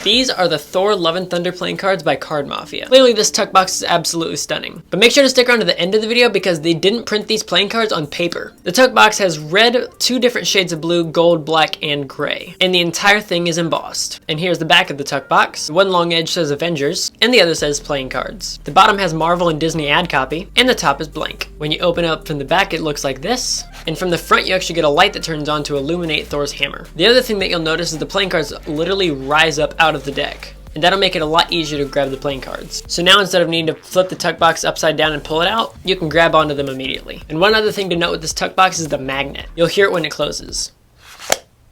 These are the Thor Love and Thunder playing cards by Card Mafia. Clearly this tuck box is absolutely stunning. But make sure to stick around to the end of the video because they didn't print these playing cards on paper. The tuck box has red, 2 different shades of blue, gold, black, and gray. And the entire thing is embossed. And here's the back of the tuck box. One long edge says Avengers, and the other says playing cards. The bottom has Marvel and Disney ad copy, and the top is blank. When you open up from the back, it looks like this. And from the front, you actually get a light that turns on to illuminate Thor's hammer. The other thing that you'll notice is the playing cards literally rise up out of the deck. And that'll make it a lot easier to grab the playing cards. So now instead of needing to flip the tuck box upside down and pull it out, you can grab onto them immediately. And one other thing to note with this tuck box is the magnet. You'll hear it when it closes.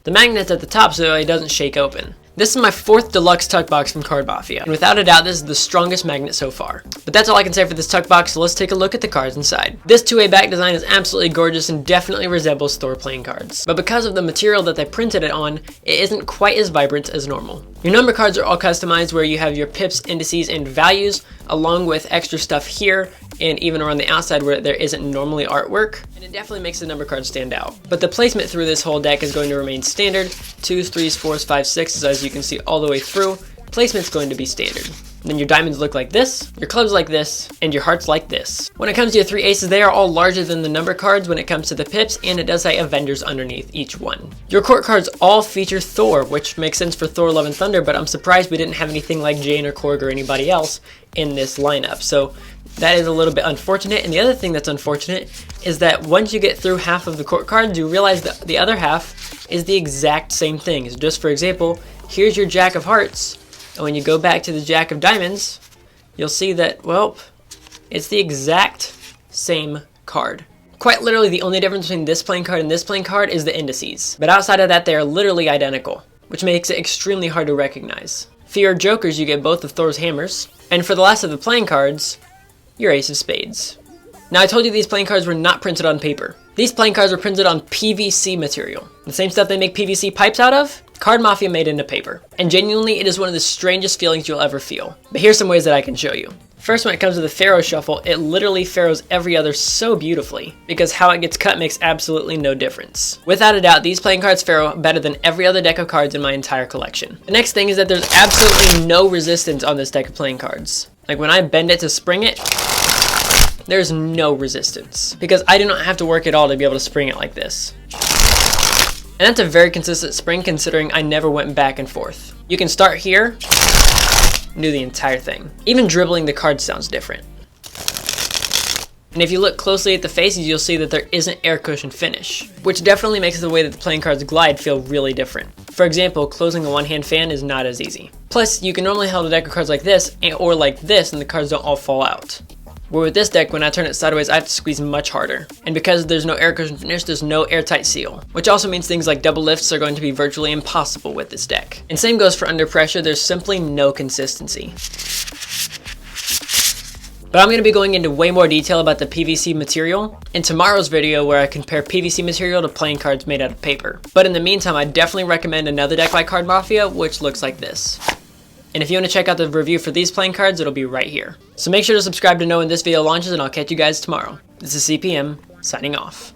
The magnet's at the top so it doesn't shake open. This is my 4th deluxe tuck box from Card Mafia, and without a doubt this is the strongest magnet so far. But that's all I can say for this tuck box, so let's take a look at the cards inside. This 2-way back design is absolutely gorgeous and definitely resembles Thor playing cards. But because of the material that they printed it on, it isn't quite as vibrant as normal. Your number cards are all customized where you have your pips, indices, and values, along with extra stuff here and even around the outside where there isn't normally artwork, and it definitely makes the number cards stand out. But the placement through this whole deck is going to remain standard. 2s, 3s, 4s, 5s, 6s, as you can see all the way through. Placement's going to be standard. Then your diamonds look like this, your clubs like this, and your hearts like this. When it comes to your 3 aces, they are all larger than the number cards when it comes to the pips, and it does say Avengers underneath each one. Your court cards all feature Thor, which makes sense for Thor Love and Thunder, but I'm surprised we didn't have anything like Jane or Korg or anybody else in this lineup. So that is a little bit unfortunate. And the other thing that's unfortunate is that once you get through half of the court cards, you realize that the other half is the exact same thing. So just for example, here's your Jack of Hearts. And when you go back to the Jack of Diamonds, you'll see that, well, it's the exact same card. Quite literally, the only difference between this playing card and this playing card is the indices. But outside of that, they are literally identical, which makes it extremely hard to recognize. For your jokers, you get both of Thor's hammers. And for the last of the playing cards, your Ace of Spades. Now, I told you these playing cards were not printed on paper. These playing cards were printed on PVC material. The same stuff they make PVC pipes out of, Card Mafia made into paper. And genuinely, it is one of the strangest feelings you'll ever feel. But here's some ways that I can show you. First, when it comes to the Pharaoh shuffle, it literally Pharaohs every other so beautifully, because how it gets cut makes absolutely no difference. Without a doubt, these playing cards Pharaoh better than every other deck of cards in my entire collection. The next thing is that there's absolutely no resistance on this deck of playing cards. Like when I bend it to spring it, there's no resistance, because I do not have to work at all to be able to spring it like this. And that's a very consistent spring considering I never went back and forth. You can start here, and do the entire thing. Even dribbling the card sounds different. And if you look closely at the faces, you'll see that there isn't air cushion finish, which definitely makes the way that the playing cards glide feel really different. For example, closing a one-hand fan is not as easy. Plus, you can normally hold a deck of cards like this, or like this, and the cards don't all fall out. Where with this deck, when I turn it sideways, I have to squeeze much harder. And because there's no air cushion finish, there's no airtight seal. Which also means things like double lifts are going to be virtually impossible with this deck. And same goes for under pressure, there's simply no consistency. But I'm going to be going into way more detail about the PVC material in tomorrow's video where I compare PVC material to playing cards made out of paper. But in the meantime, I definitely recommend another deck by Card Mafia, which looks like this. And if you want to check out the review for these playing cards, it'll be right here. So make sure to subscribe to know when this video launches, and I'll catch you guys tomorrow. This is CPM, signing off.